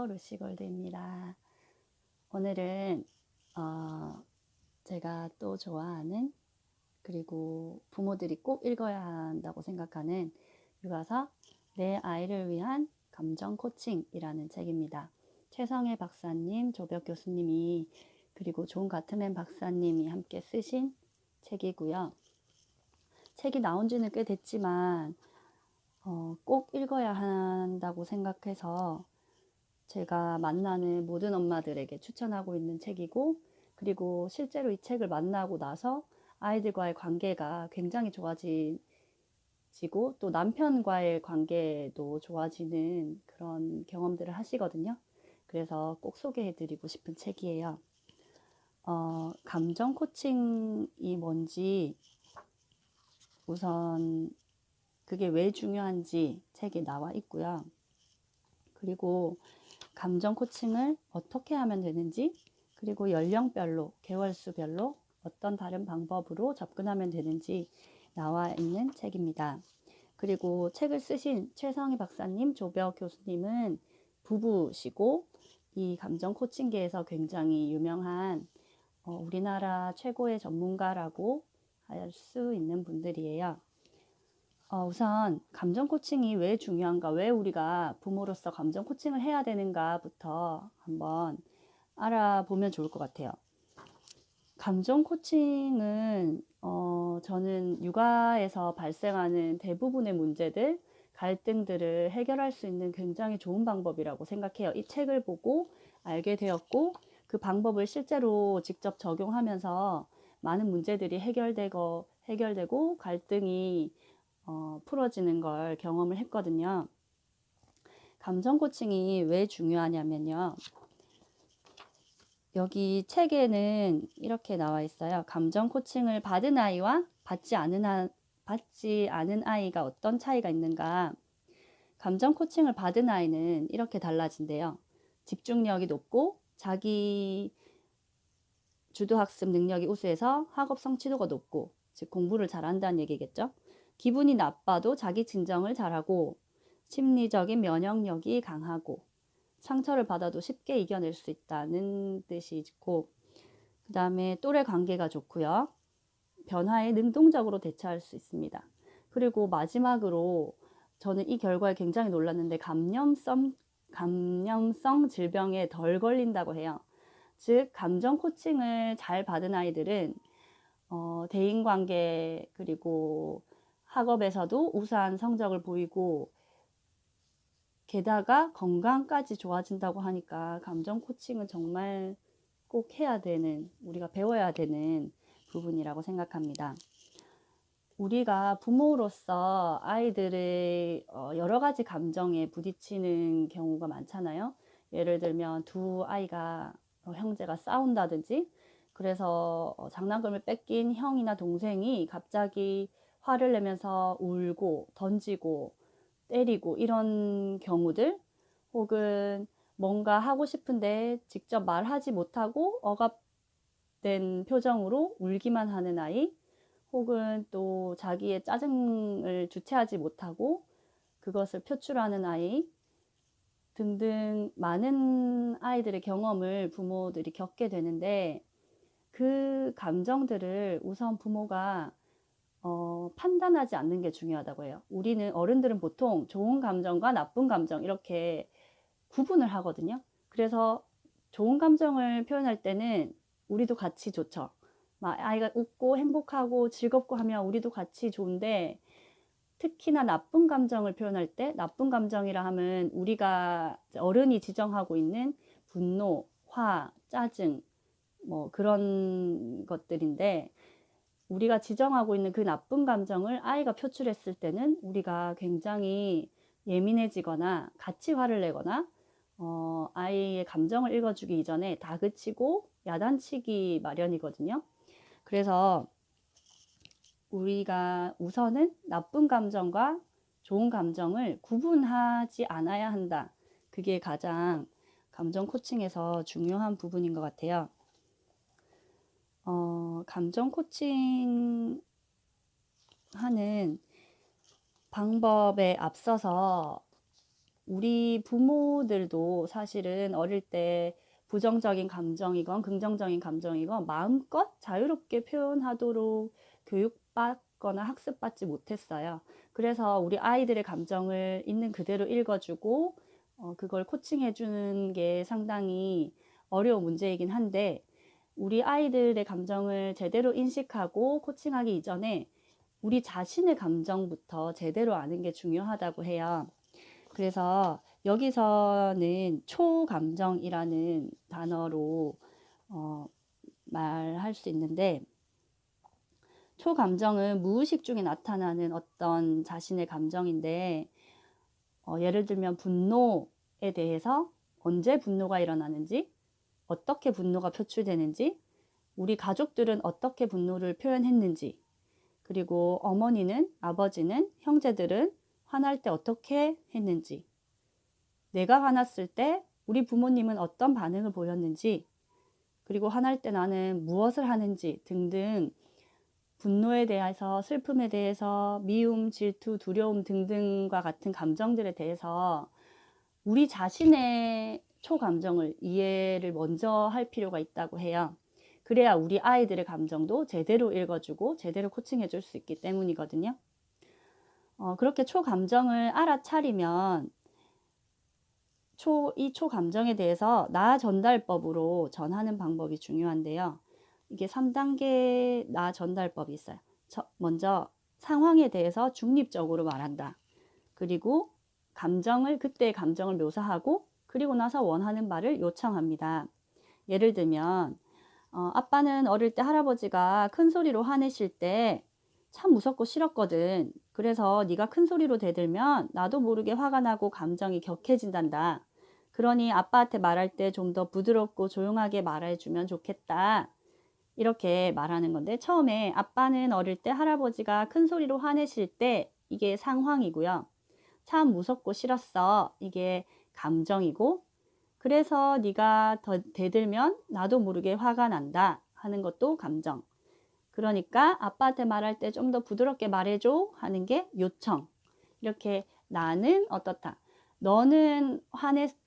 안녕하세요. 루시골드입니다. 오늘은 제가 또 좋아하는, 그리고 부모들이 꼭 읽어야 한다고 생각하는 육아서 내 아이를 위한 감정 코칭이라는 책입니다. 최성애 박사님, 조벽 교수님이, 그리고 존 가트맨 박사님이 함께 쓰신 책이고요. 책이 나온 지는 꽤 됐지만 꼭 읽어야 한다고 생각해서 제가 만나는 모든 엄마들에게 추천하고 있는 책이고, 그리고 실제로 이 책을 만나고 나서 아이들과의 관계가 굉장히 좋아지고 또 남편과의 관계도 좋아지는 그런 경험들을 하시거든요. 그래서 꼭 소개해드리고 싶은 책이에요. 감정 코칭이 뭔지, 우선 그게 왜 중요한지 책에 나와 있고요. 그리고 감정 코칭을 어떻게 하면 되는지, 그리고 연령별로, 개월수별로 어떤 다른 방법으로 접근하면 되는지 나와 있는 책입니다. 그리고 책을 쓰신 최성희 박사님, 조벽 교수님은 부부시고 이 감정 코칭계에서 굉장히 유명한 우리나라 최고의 전문가라고 할 수 있는 분들이에요. 우선 감정 코칭이 왜 중요한가, 왜 우리가 부모로서 감정 코칭을 해야 되는가부터 한번 알아보면 좋을 것 같아요. 감정 코칭은 저는 육아에서 발생하는 대부분의 문제들, 갈등들을 해결할 수 있는 굉장히 좋은 방법이라고 생각해요. 이 책을 보고 알게 되었고, 그 방법을 실제로 직접 적용하면서 많은 문제들이 해결되고 갈등이 풀어지는 걸 경험을 했거든요. 감정 코칭이 왜 중요하냐면요. 여기 책에는 이렇게 나와 있어요. 감정 코칭을 받은 아이와 받지 않은 아이가 어떤 차이가 있는가. 감정 코칭을 받은 아이는 이렇게 달라진대요. 집중력이 높고 자기 주도학습 능력이 우수해서 학업 성취도가 높고, 즉 공부를 잘한다는 얘기겠죠. 기분이 나빠도 자기 진정을 잘하고, 심리적인 면역력이 강하고, 상처를 받아도 쉽게 이겨낼 수 있다는 뜻이 있고, 그 다음에 또래 관계가 좋고요. 변화에 능동적으로 대처할 수 있습니다. 그리고 마지막으로 저는 이 결과에 굉장히 놀랐는데, 감염성 질병에 덜 걸린다고 해요. 즉 감정 코칭을 잘 받은 아이들은 대인관계, 그리고 학업에서도 우수한 성적을 보이고, 게다가 건강까지 좋아진다고 하니까 감정 코칭은 정말 꼭 해야 되는, 우리가 배워야 되는 부분이라고 생각합니다. 우리가 부모로서 아이들의 여러 가지 감정에 부딪히는 경우가 많잖아요. 예를 들면 두 아이가, 형제가 싸운다든지, 그래서 장난감을 뺏긴 형이나 동생이 갑자기 화를 내면서 울고 던지고 때리고 이런 경우들, 혹은 뭔가 하고 싶은데 직접 말하지 못하고 억압된 표정으로 울기만 하는 아이, 혹은 또 자기의 짜증을 주체하지 못하고 그것을 표출하는 아이 등등 많은 아이들의 경험을 부모들이 겪게 되는데, 그 감정들을 우선 부모가 판단하지 않는 게 중요하다고 해요. 어른들은 보통 좋은 감정과 나쁜 감정 이렇게 구분을 하거든요. 그래서 좋은 감정을 표현할 때는 우리도 같이 좋죠. 막 아이가 웃고 행복하고 즐겁고 하면 우리도 같이 좋은데, 특히나 나쁜 감정을 표현할 때, 나쁜 감정이라 하면 우리가 어른이 지정하고 있는 분노, 화, 짜증, 뭐 그런 것들인데, 우리가 지정하고 있는 그 나쁜 감정을 아이가 표출했을 때는 우리가 굉장히 예민해지거나 같이 화를 내거나 아이의 감정을 읽어주기 이전에 다그치고 야단치기 마련이거든요. 그래서 우리가 우선은 나쁜 감정과 좋은 감정을 구분하지 않아야 한다. 그게 가장 감정 코칭에서 중요한 부분인 것 같아요. 감정 코칭 하는 방법에 앞서서 우리 부모들도 사실은 어릴 때 부정적인 감정이건 긍정적인 감정이건 마음껏 자유롭게 표현하도록 교육받거나 학습받지 못했어요. 그래서 우리 아이들의 감정을 있는 그대로 읽어주고 그걸 코칭해 주는 게 상당히 어려운 문제이긴 한데, 우리 아이들의 감정을 제대로 인식하고 코칭하기 이전에 우리 자신의 감정부터 제대로 아는 게 중요하다고 해요. 그래서 여기서는 초감정이라는 단어로 말할 수 있는데, 초감정은 무의식 중에 나타나는 어떤 자신의 감정인데, 예를 들면 분노에 대해서 언제 분노가 일어나는지, 어떻게 분노가 표출되는지, 우리 가족들은 어떻게 분노를 표현했는지, 그리고 어머니는, 아버지는, 형제들은 화날 때 어떻게 했는지, 내가 화났을 때 우리 부모님은 어떤 반응을 보였는지, 그리고 화날 때 나는 무엇을 하는지 등등, 분노에 대해서, 슬픔에 대해서, 미움, 질투, 두려움 등등과 같은 감정들에 대해서 우리 자신의 초감정을 이해를 먼저 할 필요가 있다고 해요. 그래야 우리 아이들의 감정도 제대로 읽어주고 제대로 코칭해 줄 수 있기 때문이거든요. 그렇게 초감정을 알아차리면 이 초감정에 대해서 나 전달법으로 전하는 방법이 중요한데요. 이게 3단계 나 전달법이 있어요. 먼저 상황에 대해서 중립적으로 말한다. 그리고 그때의 감정을 묘사하고, 그리고 나서 원하는 바를 요청합니다. 예를 들면 아빠는 어릴 때 할아버지가 큰 소리로 화내실 때 참 무섭고 싫었거든. 그래서 네가 큰 소리로 대들면 나도 모르게 화가 나고 감정이 격해진단다. 그러니 아빠한테 말할 때 좀 더 부드럽고 조용하게 말해주면 좋겠다. 이렇게 말하는 건데, 처음에 아빠는 어릴 때 할아버지가 큰 소리로 화내실 때, 이게 상황이고요. 참 무섭고 싫었어. 이게 감정이고, 그래서 네가 더 대들면 나도 모르게 화가 난다 하는 것도 감정. 그러니까 아빠한테 말할 때 좀 더 부드럽게 말해줘 하는 게 요청. 이렇게 나는 어떻다, 너는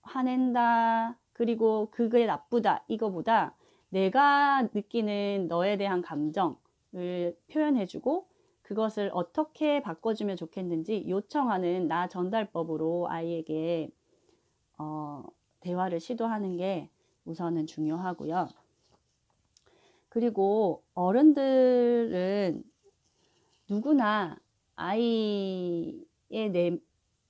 화낸다, 그리고 그게 나쁘다, 이거보다 내가 느끼는 너에 대한 감정을 표현해주고, 그것을 어떻게 바꿔주면 좋겠는지 요청하는 나 전달법으로 아이에게 대화를 시도하는 게 우선은 중요하고요. 그리고 어른들은 누구나 아이의 내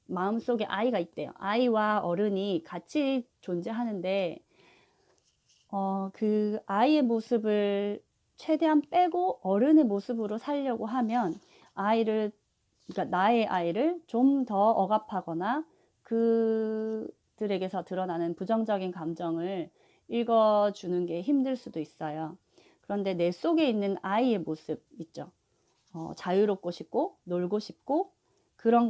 마음속에 아이가 있대요. 아이와 어른이 같이 존재하는데 그 아이의 모습을 최대한 빼고 어른의 모습으로 살려고 하면 그러니까 나의 아이를 좀 더 억압하거나 그들에게서 드러나는 부정적인 감정을 읽어주는 게 힘들 수도 있어요. 그런데 내 속에 있는 아이의 모습 있죠. 자유롭고 싶고 놀고 싶고, 그런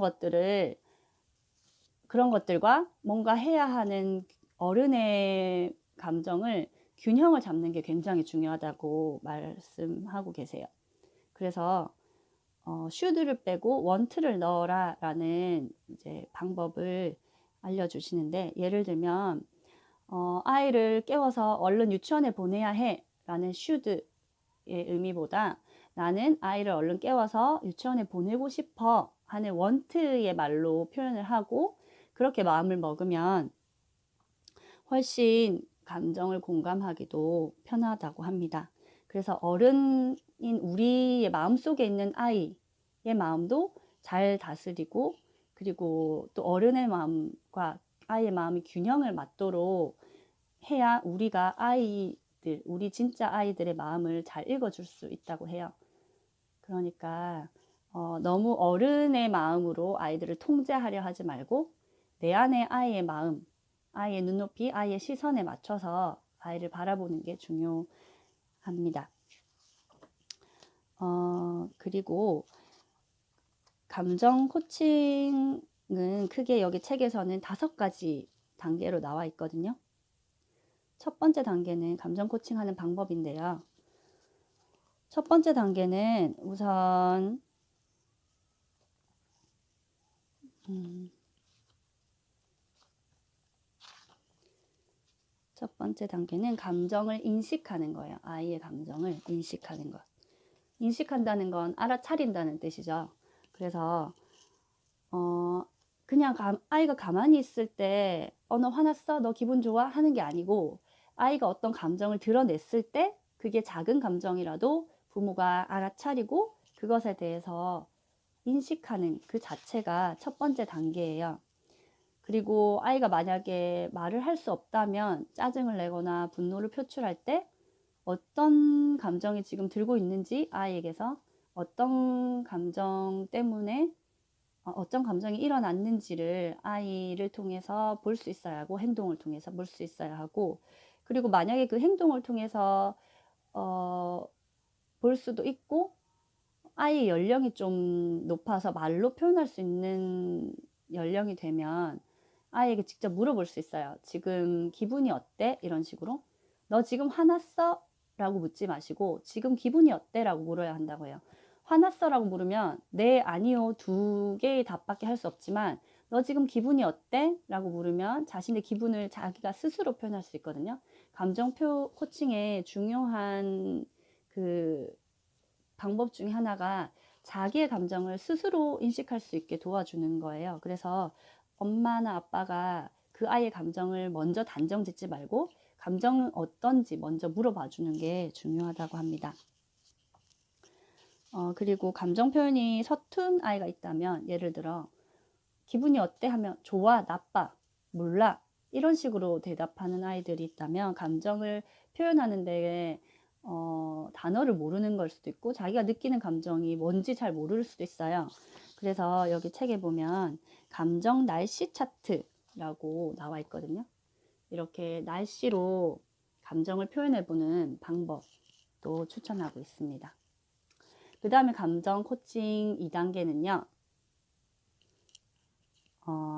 것들과 뭔가 해야 하는 어른의 감정을 균형을 잡는 게 굉장히 중요하다고 말씀하고 계세요. 그래서 should를 빼고 want를 넣어라 라는 이제 방법을 알려주시는데, 예를 들면 아이를 깨워서 얼른 유치원에 보내야 해 라는 should의 의미보다, 나는 아이를 얼른 깨워서 유치원에 보내고 싶어 하는 want의 말로 표현을 하고, 그렇게 마음을 먹으면 훨씬 감정을 공감하기도 편하다고 합니다. 그래서 어른인 우리의 마음속에 있는 아이의 마음도 잘 다스리고, 그리고 또 어른의 마음과 아이의 마음이 균형을 맞도록 해야 우리가 우리 진짜 아이들의 마음을 잘 읽어줄 수 있다고 해요. 그러니까 너무 어른의 마음으로 아이들을 통제하려 하지 말고, 내 안의 아이의 마음, 아이의 눈높이, 아이의 시선에 맞춰서 아이를 바라보는 게 중요합니다. 그리고 감정 코칭은 크게 여기 책에서는 5가지 단계로 나와 있거든요. 첫 번째 단계는 감정 코칭하는 방법인데요. 첫 번째 단계는 우선 첫 번째 단계는 감정을 인식하는 거예요. 아이의 감정을 인식하는 것. 인식한다는 건 알아차린다는 뜻이죠. 그래서 그냥 아이가 가만히 있을 때 너 화났어? 너 기분 좋아? 하는 게 아니고 아이가 어떤 감정을 드러냈을 때 그게 작은 감정이라도 부모가 알아차리고 그것에 대해서 인식하는 그 자체가 첫 번째 단계예요. 그리고 아이가 만약에 말을 할 수 없다면 짜증을 내거나 분노를 표출할 때 어떤 감정이 지금 들고 있는지 아이에게서 어떤 감정 때문에 어떤 감정이 일어났는지를 아이를 통해서 볼 수 있어야 하고 행동을 통해서 볼 수 있어야 하고 그리고 만약에 그 행동을 통해서 볼 수도 있고 아이의 연령이 좀 높아서 말로 표현할 수 있는 연령이 되면 아이에게 직접 물어볼 수 있어요. 지금 기분이 어때? 이런 식으로. 너 지금 화났어? 라고 묻지 마시고 지금 기분이 어때? 라고 물어야 한다고 해요. 화났어? 라고 물으면 네, 아니요, 두 개의 답밖에 할 수 없지만 너 지금 기분이 어때? 라고 물으면 자신의 기분을 자기가 스스로 표현할 수 있거든요. 감정표 코칭의 중요한 그 방법 중에 하나가 자기의 감정을 스스로 인식할 수 있게 도와주는 거예요. 그래서 엄마나 아빠가 그 아이의 감정을 먼저 단정 짓지 말고 감정은 어떤지 먼저 물어봐 주는 게 중요하다고 합니다. 그리고 감정 표현이 서툰 아이가 있다면 예를 들어 기분이 어때 하면 좋아, 나빠, 몰라 이런 식으로 대답하는 아이들이 있다면 감정을 표현하는 데 단어를 모르는 걸 수도 있고 자기가 느끼는 감정이 뭔지 잘 모를 수도 있어요. 그래서 여기 책에 보면 감정 날씨 차트라고 나와 있거든요. 이렇게 날씨로 감정을 표현해 보는 방법도 추천하고 있습니다. 그 다음에 감정 코칭 2단계는요.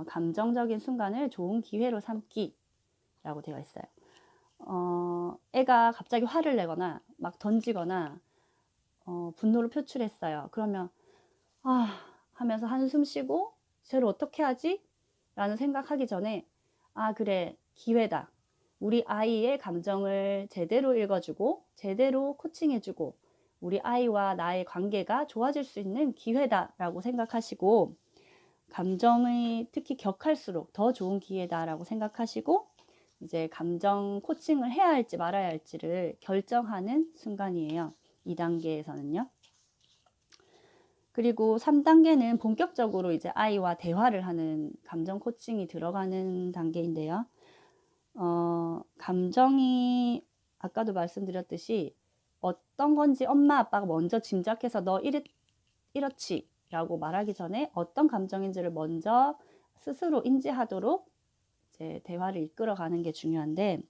감정적인 순간을 좋은 기회로 삼기 라고 되어 있어요. 애가 갑자기 화를 내거나 막 던지거나 분노를 표출했어요. 그러면 하면서 한숨 쉬고 쟤를 어떻게 하지? 라는 생각하기 전에 그래, 기회다. 우리 아이의 감정을 제대로 읽어주고 제대로 코칭해주고 우리 아이와 나의 관계가 좋아질 수 있는 기회다 라고 생각하시고 감정이 특히 격할수록 더 좋은 기회다라고 생각하시고 이제 감정 코칭을 해야 할지 말아야 할지를 결정하는 순간이에요. 2단계에서는요. 그리고 3단계는 본격적으로 이제 아이와 대화를 하는 감정 코칭이 들어가는 단계인데요. 감정이 아까도 말씀드렸듯이 어떤 건지 엄마 아빠가 먼저 짐작해서 너 이렇지 라고 말하기 전에 어떤 감정인지를 먼저 스스로 인지하도록 이제 대화를 이끌어가는 게 중요한데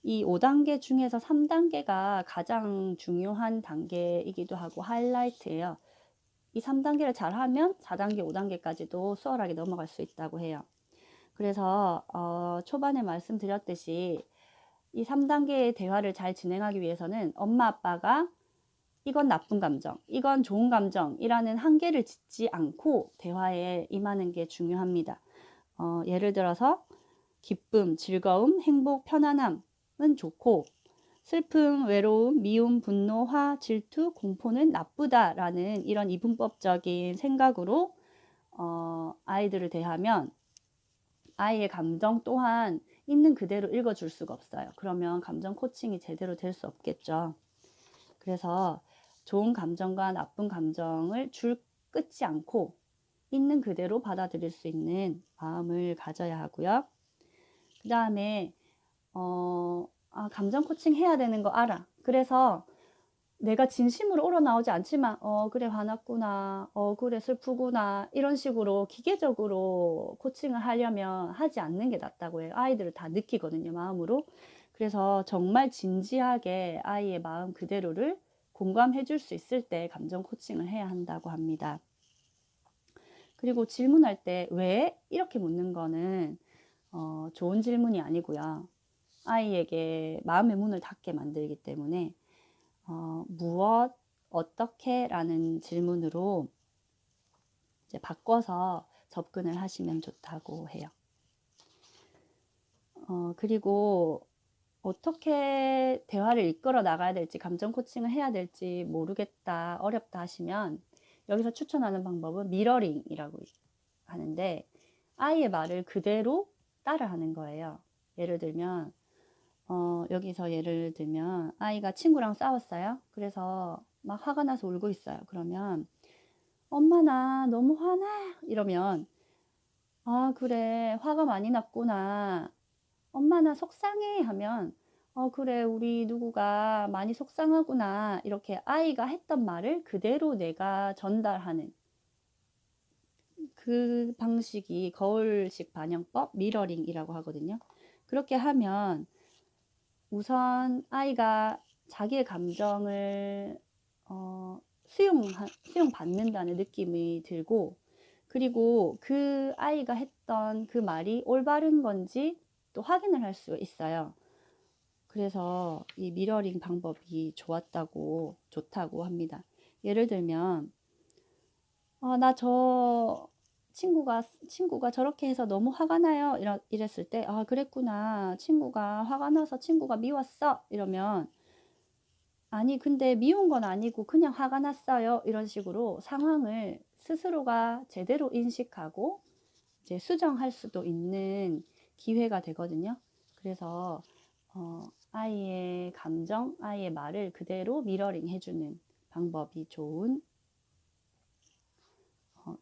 이 5단계 중에서 3단계가 가장 중요한 단계이기도 하고 하이라이트예요. 이 3단계를 잘하면 4단계, 5단계까지도 수월하게 넘어갈 수 있다고 해요. 그래서 초반에 말씀드렸듯이 이 3단계의 대화를 잘 진행하기 위해서는 엄마 아빠가 이건 나쁜 감정, 이건 좋은 감정이라는 한계를 짓지 않고 대화에 임하는 게 중요합니다. 예를 들어서 기쁨, 즐거움, 행복, 편안함은 좋고 슬픔, 외로움, 미움, 분노, 화, 질투, 공포는 나쁘다라는 이런 이분법적인 생각으로 아이들을 대하면 아이의 감정 또한 있는 그대로 읽어줄 수가 없어요. 그러면 감정 코칭이 제대로 될 수 없겠죠. 그래서 좋은 감정과 나쁜 감정을 줄 끊지 않고 있는 그대로 받아들일 수 있는 마음을 가져야 하고요. 그 다음에 감정 코칭 해야 되는 거 알아. 그래서 내가 진심으로 우러나오지 않지만 그래 화났구나, 그래 슬프구나 이런 식으로 기계적으로 코칭을 하려면 하지 않는 게 낫다고 해요. 아이들을 다 느끼거든요, 마음으로. 그래서 정말 진지하게 아이의 마음 그대로를 공감해 줄 수 있을 때 감정 코칭을 해야 한다고 합니다. 그리고 질문할 때 왜? 이렇게 묻는 거는 좋은 질문이 아니고요. 아이에게 마음의 문을 닫게 만들기 때문에 무엇, 어떻게 라는 질문으로 이제 바꿔서 접근을 하시면 좋다고 해요. 그리고 어떻게 대화를 이끌어 나가야 될지, 감정 코칭을 해야 될지 모르겠다, 어렵다 하시면 여기서 추천하는 방법은 미러링이라고 하는데, 아이의 말을 그대로 따라하는 거예요. 예를 들면 여기서 예를 들면 아이가 친구랑 싸웠어요. 그래서 막 화가 나서 울고 있어요. 그러면 엄마 나 너무 화나 이러면, 아 그래 화가 많이 났구나, 엄마 나 속상해 하면, 그래 우리 누구가 많이 속상하구나, 이렇게 아이가 했던 말을 그대로 내가 전달하는 그 방식이 거울식 반영법, 미러링이라고 하거든요. 그렇게 하면 우선 아이가 자기의 감정을 수용받는다는 느낌이 들고, 그리고 그 아이가 했던 그 말이 올바른 건지 또 확인을 할 수 있어요. 그래서 이 미러링 방법이 좋다고 합니다. 예를 들면 나 저 친구가 저렇게 해서 너무 화가 나요, 이랬을 때, 아 그랬구나, 친구가 화가 나서 친구가 미웠어 이러면, 아니 근데 미운 건 아니고 그냥 화가 났어요, 이런 식으로 상황을 스스로가 제대로 인식하고 이제 수정할 수도 있는 기회가 되거든요. 그래서 아이의 감정, 아이의 말을 그대로 미러링 해주는 방법이 좋은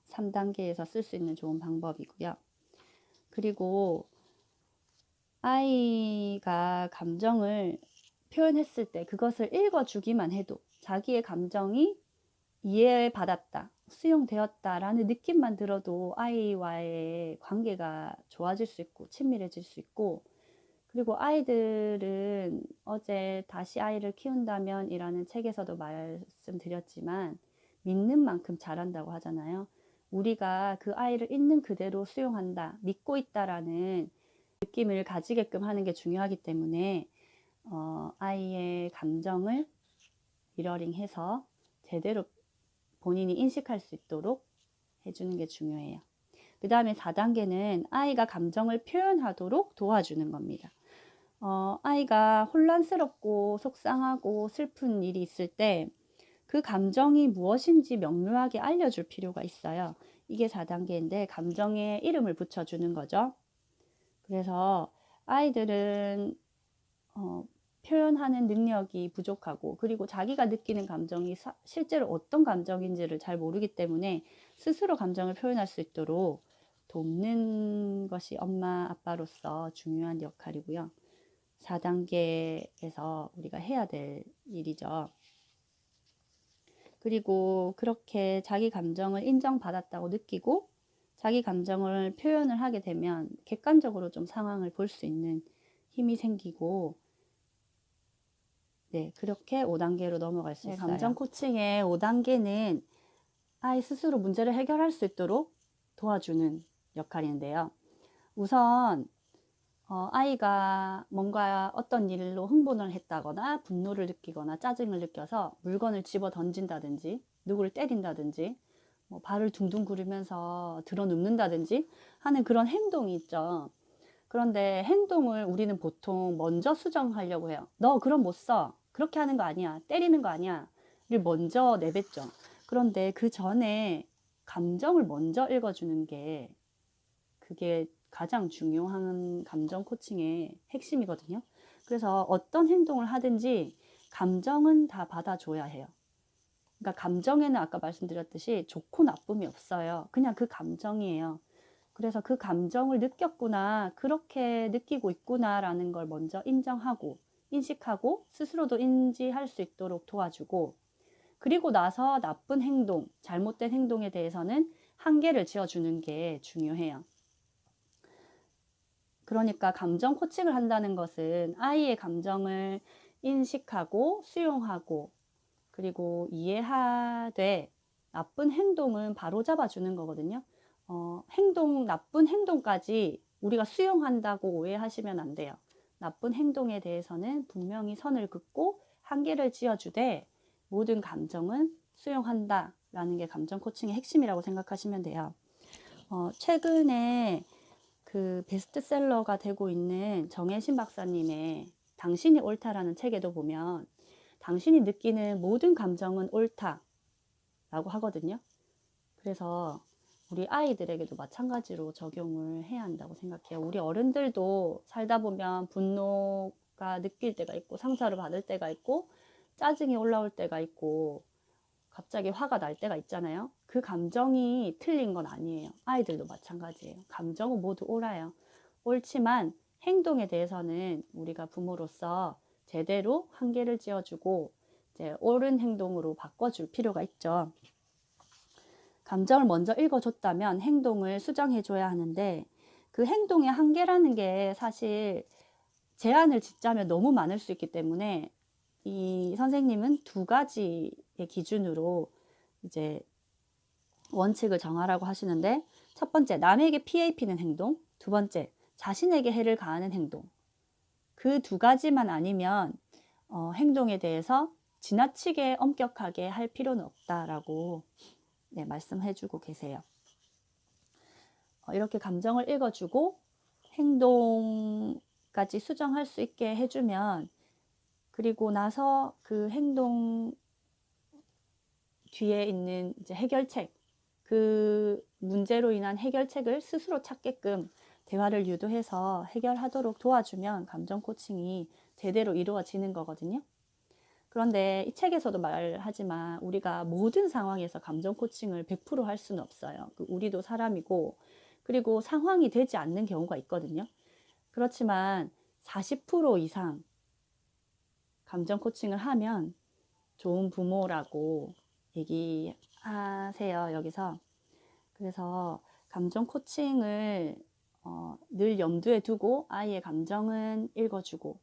3단계에서 쓸 수 있는 좋은 방법이고요. 그리고 아이가 감정을 표현했을 때 그것을 읽어주기만 해도 자기의 감정이 이해받았다, 수용되었다라는 느낌만 들어도 아이와의 관계가 좋아질 수 있고 친밀해질 수 있고, 그리고 아이들은 어제 다시 아이를 키운다면 이라는 책에서도 말씀드렸지만 믿는 만큼 자란다고 하잖아요. 우리가 그 아이를 있는 그대로 수용한다, 믿고 있다라는 느낌을 가지게끔 하는 게 중요하기 때문에 아이의 감정을 미러링해서 제대로 본인이 인식할 수 있도록 해주는 게 중요해요. 그 다음에 4단계는 아이가 감정을 표현하도록 도와주는 겁니다. 아이가 혼란스럽고 속상하고 슬픈 일이 있을 때 그 감정이 무엇인지 명료하게 알려줄 필요가 있어요. 이게 4단계인데 감정에 이름을 붙여주는 거죠. 그래서 아이들은 표현하는 능력이 부족하고, 그리고 자기가 느끼는 감정이 실제로 어떤 감정인지를 잘 모르기 때문에 스스로 감정을 표현할 수 있도록 돕는 것이 엄마 아빠로서 중요한 역할이고요. 4단계에서 우리가 해야 될 일이죠. 그리고 그렇게 자기 감정을 인정받았다고 느끼고 자기 감정을 표현을 하게 되면 객관적으로 좀 상황을 볼 수 있는 힘이 생기고, 네, 그렇게 5단계로 넘어갈 수 있어요. 감정 코칭의 5단계는 아이 스스로 문제를 해결할 수 있도록 도와주는 역할인데요. 우선 아이가 뭔가 어떤 일로 흥분을 했다거나 분노를 느끼거나 짜증을 느껴서 물건을 집어 던진다든지 누구를 때린다든지 뭐 발을 둥둥 구르면서 들어 눕는다든지 하는 그런 행동이 있죠. 그런데 행동을 우리는 보통 먼저 수정하려고 해요. 너 그럼 못 써, 그렇게 하는 거 아니야, 때리는 거 아니야 를 먼저 내뱉죠. 그런데 그 전에 감정을 먼저 읽어주는 게, 그게 가장 중요한 감정 코칭의 핵심이거든요. 그래서 어떤 행동을 하든지 감정은 다 받아줘야 해요. 그러니까 감정에는 아까 말씀드렸듯이 좋고 나쁨이 없어요. 그냥 그 감정이에요. 그래서 그 감정을 느꼈구나, 그렇게 느끼고 있구나라는 걸 먼저 인정하고 인식하고 스스로도 인지할 수 있도록 도와주고, 그리고 나서 나쁜 행동, 잘못된 행동에 대해서는 한계를 지어주는 게 중요해요. 그러니까 감정 코칭을 한다는 것은 아이의 감정을 인식하고 수용하고 그리고 이해하되 나쁜 행동은 바로잡아 주는 거거든요. 나쁜 행동까지 우리가 수용한다고 오해하시면 안 돼요. 나쁜 행동에 대해서는 분명히 선을 긋고 한계를 지어주되 모든 감정은 수용한다 라는 게 감정 코칭의 핵심이라고 생각하시면 돼요. 최근에 그 베스트셀러가 되고 있는 정혜신 박사님의 당신이 옳다라는 책에도 보면 당신이 느끼는 모든 감정은 옳다라고 하거든요. 그래서 우리 아이들에게도 마찬가지로 적용을 해야 한다고 생각해요. 우리 어른들도 살다 보면 분노가 느낄 때가 있고 상처를 받을 때가 있고 짜증이 올라올 때가 있고 갑자기 화가 날 때가 있잖아요. 그 감정이 틀린 건 아니에요. 아이들도 마찬가지예요. 감정은 모두 옳아요. 옳지만 행동에 대해서는 우리가 부모로서 제대로 한계를 지어주고 이제 옳은 행동으로 바꿔줄 필요가 있죠. 감정을 먼저 읽어줬다면 행동을 수정해줘야 하는데 그 행동의 한계라는 게 사실 제한을 짓자면 너무 많을 수 있기 때문에 이 선생님은 두 가지의 기준으로 이제 원칙을 정하라고 하시는데 첫 번째, 남에게 피해 입히는 행동. 두 번째, 자신에게 해를 가하는 행동. 그 두 가지만 아니면 행동에 대해서 지나치게 엄격하게 할 필요는 없다라고 말씀해주고 계세요. 이렇게 감정을 읽어주고 행동까지 수정할 수 있게 해주면 그리고 나서 그 행동 뒤에 있는 이제 해결책, 그 문제로 인한 해결책을 스스로 찾게끔 대화를 유도해서 해결하도록 도와주면 감정 코칭이 제대로 이루어지는 거거든요. 그런데 이 책에서도 말하지만 우리가 모든 상황에서 감정 코칭을 100% 할 수는 없어요. 우리도 사람이고 그리고 상황이 되지 않는 경우가 있거든요. 그렇지만 40% 이상 감정 코칭을 하면 좋은 부모라고 얘기하세요, 여기서. 그래서 감정 코칭을 늘 염두에 두고 아이의 감정은 읽어주고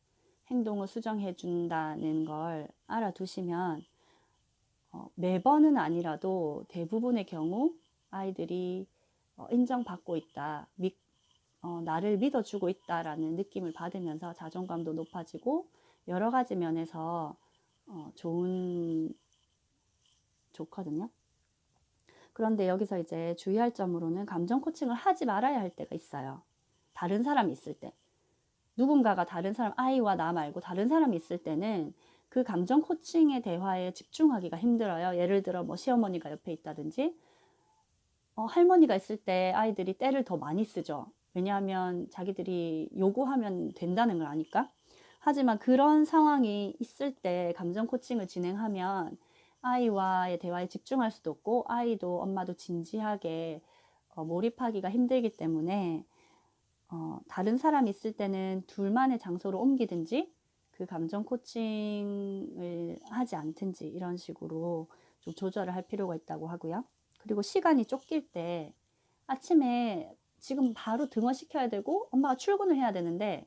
행동을 수정해 준다는 걸 알아두시면 매번은 아니라도 대부분의 경우 아이들이 인정받고 있다, 나를 믿어주고 있다라는 느낌을 받으면서 자존감도 높아지고 여러 가지 면에서 좋거든요. 그런데 여기서 이제 주의할 점으로는 감정 코칭을 하지 말아야 할 때가 있어요. 다른 사람이 있을 때. 누군가가 다른 사람, 아이와 나 말고 다른 사람이 있을 때는 그 감정 코칭의 대화에 집중하기가 힘들어요. 예를 들어 뭐 시어머니가 옆에 있다든지 할머니가 있을 때 아이들이 때를 더 많이 쓰죠. 왜냐하면 자기들이 요구하면 된다는 걸 아니까. 하지만 그런 상황이 있을 때 감정 코칭을 진행하면 아이와의 대화에 집중할 수도 없고 아이도 엄마도 진지하게 몰입하기가 힘들기 때문에 다른 사람이 있을 때는 둘만의 장소로 옮기든지 그 감정 코칭을 하지 않든지 이런 식으로 좀 조절을 할 필요가 있다고 하고요. 그리고 시간이 쫓길 때 아침에 지금 바로 등원시켜야 되고 엄마가 출근을 해야 되는데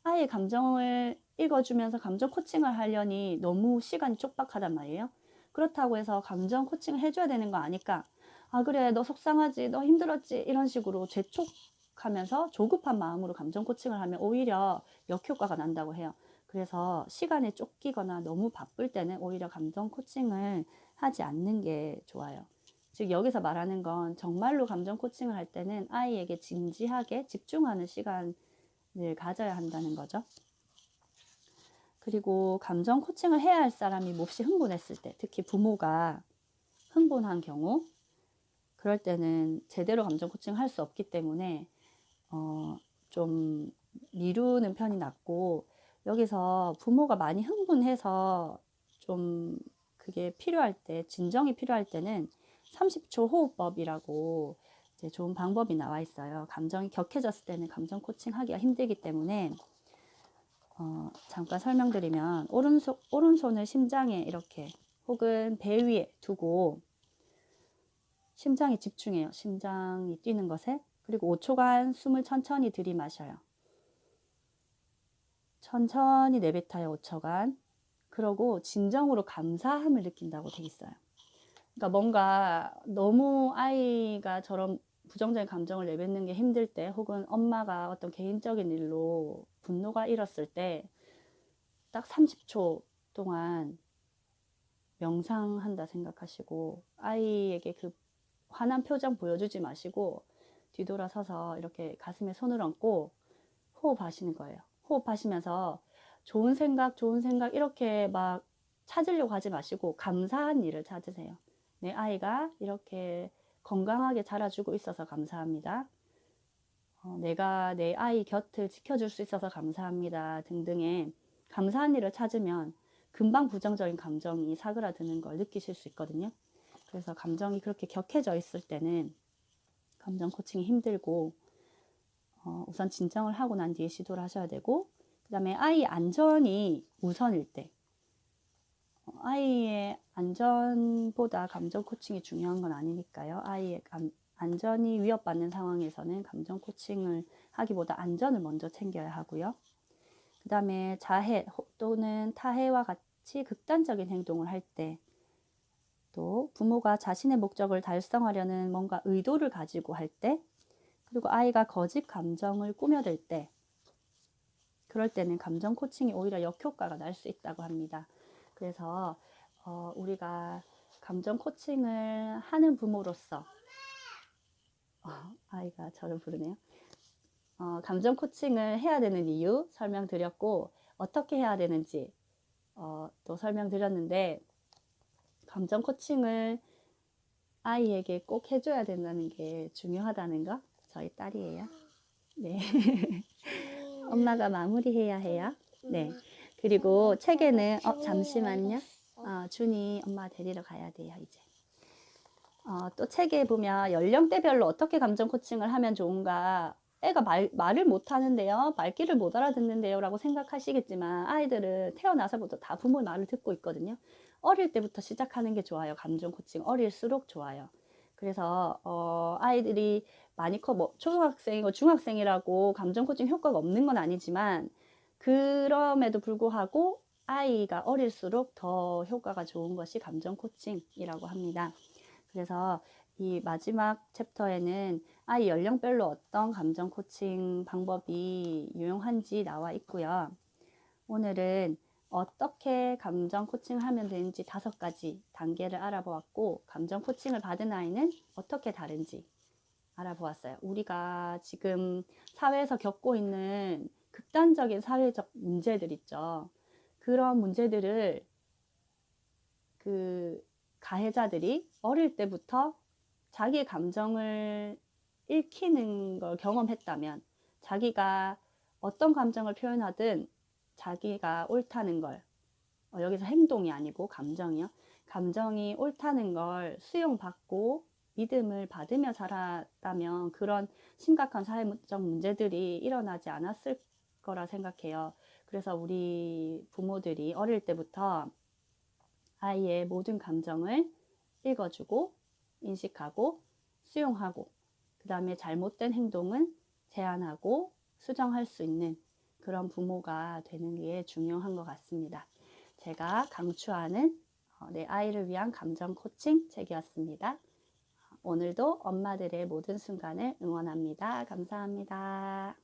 아이의 감정을 읽어주면서 감정 코칭을 하려니 너무 시간이 촉박하단 말이에요. 그렇다고 해서 감정 코칭을 해줘야 되는 거 아니까 아 그래 너 속상하지 너 힘들었지 이런 식으로 재촉하면서 조급한 마음으로 감정 코칭을 하면 오히려 역효과가 난다고 해요. 그래서 시간에 쫓기거나 너무 바쁠 때는 오히려 감정 코칭을 하지 않는 게 좋아요. 즉 여기서 말하는 건 정말로 감정 코칭을 할 때는 아이에게 진지하게 집중하는 시간을 가져야 한다는 거죠. 그리고 감정 코칭을 해야 할 사람이 몹시 흥분했을 때, 특히 부모가 흥분한 경우 그럴 때는 제대로 감정 코칭을 할 수 없기 때문에 좀 미루는 편이 낫고 여기서 부모가 많이 흥분해서 좀 그게 필요할 때, 진정이 필요할 때는 30초 호흡법이라고 이제 좋은 방법이 나와 있어요. 감정이 격해졌을 때는 감정 코칭 하기가 힘들기 때문에 잠깐 설명드리면 오른손을 심장에 이렇게 혹은 배 위에 두고 심장에 집중해요. 심장이 뛰는 것에. 그리고 5초간 숨을 천천히 들이마셔요. 천천히 내뱉어요. 5초간. 그러고 진정으로 감사함을 느낀다고 돼 있어요. 그러니까 뭔가 너무 아이가 저런 부정적인 감정을 내뱉는 게 힘들 때 혹은 엄마가 어떤 개인적인 일로 분노가 일었을 때 딱 30초 동안 명상한다 생각하시고 아이에게 그 화난 표정 보여주지 마시고 뒤돌아서서 이렇게 가슴에 손을 얹고 호흡하시는 거예요. 호흡하시면서 좋은 생각 이렇게 막 찾으려고 하지 마시고 감사한 일을 찾으세요. 내 아이가 이렇게 건강하게 자라주고 있어서 감사합니다. 내가 내 아이 곁을 지켜줄 수 있어서 감사합니다. 등등의 감사한 일을 찾으면 금방 부정적인 감정이 사그라드는 걸 느끼실 수 있거든요. 그래서 감정이 그렇게 격해져 있을 때는 감정 코칭이 힘들고 우선 진정을 하고 난 뒤에 시도를 하셔야 되고, 그 다음에 아이 안전이 우선일 때, 아이의 안전보다 감정 코칭이 중요한 건 아니니까요. 아이의 안전이 위협받는 상황에서는 감정 코칭을 하기보다 안전을 먼저 챙겨야 하고요. 그 다음에 자해 또는 타해와 같이 극단적인 행동을 할 때, 또 부모가 자신의 목적을 달성하려는 뭔가 의도를 가지고 할 때, 그리고 아이가 거짓 감정을 꾸며댈 때, 그럴 때는 감정 코칭이 오히려 역효과가 날 수 있다고 합니다. 그래서 우리가 감정 코칭을 하는 부모로서 아이가 저를 부르네요. 감정 코칭을 해야 되는 이유 설명드렸고, 어떻게 해야 되는지 또 설명드렸는데, 감정 코칭을 아이에게 꼭 해줘야 된다는 게 중요하다는 거, 저희 딸이에요. 네. 엄마가 마무리해야 해요. 네. 그리고 책에는 잠시만요. 준이 엄마 데리러 가야 돼요, 이제. 또 책에 보면 연령대별로 어떻게 감정 코칭을 하면 좋은가, 애가 말을 못 하는데요, 말귀를 못 알아듣는데요 라고 생각하시겠지만, 아이들은 태어나서부터 다 부모의 말을 듣고 있거든요. 어릴 때부터 시작하는 게 좋아요. 감정 코칭 어릴수록 좋아요. 그래서 아이들이 많이 초등학생이고 중학생이라고 감정 코칭 효과가 없는 건 아니지만, 그럼에도 불구하고 아이가 어릴수록 더 효과가 좋은 것이 감정 코칭이라고 합니다. 그래서 이 마지막 챕터에는 아이 연령별로 어떤 감정 코칭 방법이 유용한지 나와 있고요. 오늘은 어떻게 감정 코칭을 하면 되는지 5가지 단계를 알아보았고, 감정 코칭을 받은 아이는 어떻게 다른지 알아보았어요. 우리가 지금 사회에서 겪고 있는 극단적인 사회적 문제들 있죠. 그런 문제들을 가해자들이 어릴 때부터 자기의 감정을 읽히는 걸 경험했다면, 자기가 어떤 감정을 표현하든 자기가 옳다는 걸, 여기서 행동이 아니고 감정이요. 감정이 옳다는 걸 수용받고 믿음을 받으며 살았다면 그런 심각한 사회적 문제들이 일어나지 않았을 거라 생각해요. 그래서 우리 부모들이 어릴 때부터 아이의 모든 감정을 읽어주고 인식하고 수용하고, 그 다음에 잘못된 행동은 제한하고 수정할 수 있는 그런 부모가 되는 게 중요한 것 같습니다. 제가 강추하는 내 아이를 위한 감정 코칭 책이었습니다. 오늘도 엄마들의 모든 순간을 응원합니다. 감사합니다.